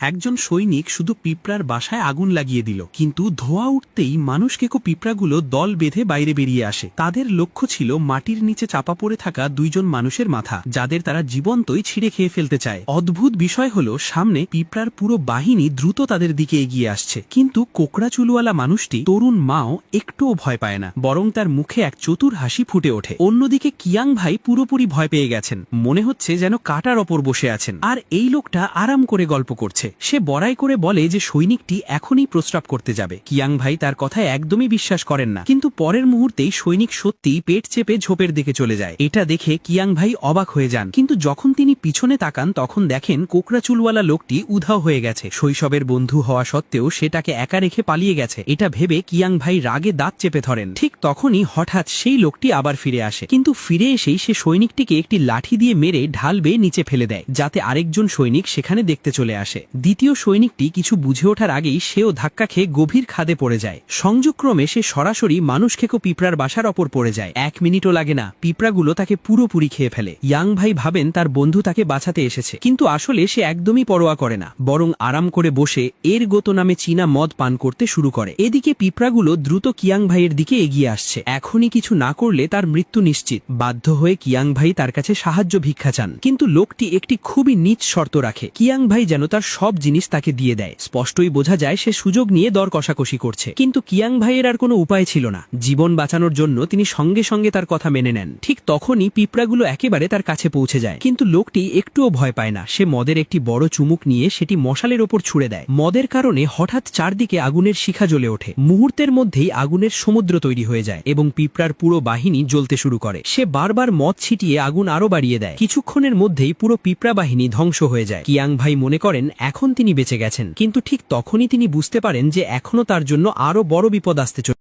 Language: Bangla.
একজন সৈনিক শুধু পিঁপড়ার বাসায় আগুন লাগিয়ে দিল, কিন্তু ধোঁয়া উঠতেই মানুষকেকো পিঁপড়াগুলো দল বেঁধে বাইরে বেরিয়ে আসে। তাদের লক্ষ্য ছিল মাটির নিচে চাপা পড়ে থাকা দুইজন মানুষের মাথা, যাদের তারা জীবন্তই ছিঁড়ে খেয়ে ফেলতে চায়। অদ্ভুত বিষয় হলো, সামনে পিঁপড়ার পুরো বাহিনী দ্রুত তাদের দিকে এগিয়ে আসছে, কিন্তু কোকড়া চুলওয়ালা মানুষটি, তরুণ মাও একটুও ভয় পায় না, বরং তার মুখে এক চতুর হাসি ফুটে ওঠে। অন্যদিকে কিয়াং ভাই পুরোপুরি ভয় পেয়ে গেছেন, মনে হচ্ছে যেন কাঁটার ওপর বসে আছেন, আর এই লোকটা আরাম করে গল্প করছে। সে বড়াই করে বলে যে সৈনিকটি এখনই প্রস্রাব করতে যাবে। কিয়াং ভাই তার কথায় একদমই বিশ্বাস করেন না, কিন্তু পরের মুহূর্তেই সৈনিক সত্যিই পেট চেপে ঝোপের দিকে চলে যায়। এটা দেখে কিয়াং ভাই অবাক হয়ে যান, কিন্তু যখন তিনি পিছনে তাকান তখন দেখেন কোকড়া চুলওয়ালা লোকটি উধাও হয়ে গেছে। শৈশবের বন্ধু হওয়া সত্ত্বেও সেটাকে একা রেখে পালিয়ে গেছে। এটা ভেবে কিয়াং ভাই রাগে দাঁত চেপে ধরেন। ঠিক তখনই হঠাৎ সেই লোকটি আবার ফিরে আসে, কিন্তু ফিরে এসেই সে সৈনিকটিকে একটি লাঠি দিয়ে মেরে ঢাল বেয়ে নিচে ফেলে দেয়, যাতে আরেকজন সৈনিক সেখানে দেখতে চলে আসে। দ্বিতীয় সৈনিকটি কিছু বুঝে ওঠার আগেই সেও ধাক্কা খেয়ে গভীর খাদে পড়ে যায়। সংযোগক্রমে সে সরাসরি মানুষখেকো পিঁপড়ার বাসার ওপর পড়ে যায়। 1 মিনিটও লাগে না, পিঁপড়াগুলো তাকে পুরোপুরি খেয়ে ফেলে। ইয়াং ভাই ভাবেন তার বন্ধু তাকে বাঁচাতে এসেছে, কিন্তু আসলে সে একদমই পরোয়া করে না, বরং আরাম করে বসে এর গোতো নামে চীনা মদ পান করতে শুরু করে। এদিকে পিঁপড়াগুলো দ্রুত কিয়াং ভাইয়ের দিকে এগিয়ে আসছে। এখনই কিছু না করলে তার মৃত্যু নিশ্চিত। বাধ্য হয়ে কিয়াং ভাই তার কাছে সাহায্য ভিক্ষা চান, কিন্তু লোকটি একটি খুবই নীচ শর্ত রাখে। কিয়াং ভাই যেন তার সব জিনিস তাকে দিয়ে দেয়। স্পষ্টই বোঝা যায় সে সুযোগ নিয়ে দর কষাকষি করছে, কিন্তু কিয়াং ভাইয়ের আর কোনো উপায় ছিল না। জীবন বাঁচানোর জন্য তিনি সঙ্গে সঙ্গে তার কথা মেনে নেন। ঠিক তখনই পিঁপড়াগুলো একেবারে তার কাছে পৌঁছে যায়, কিন্তু লোকটি একটুও ভয় পায় না। সে মদের একটি বড় চুমুক নিয়ে সেটি মশালের ওপর ছুড়ে দেয়। মদের কারণে হঠাৎ চারদিকে আগুনের শিখা জ্বলে ওঠে। মুহূর্তের মধ্যেই আগুনের সমুদ্র তৈরি হয়ে যায় এবং পিঁপড়ার পুরো বাহিনী জ্বলতে শুরু করে। সে বারবার মদ ছিটিয়ে আগুন আরো বাড়িয়ে দেয়। কিছুক্ষণের মধ্যেই পুরো পিঁপড়া বাহিনী ধ্বংস হয়ে যায়। কিয়াং ভাই মনে করেন এখন তিনি বেঁচে গেছেন, কিন্তু ঠিক তখনই তিনি বুঝতে পারেন যে এখনো তার জন্য আরো বড় বিপদ আসতে চলেছে।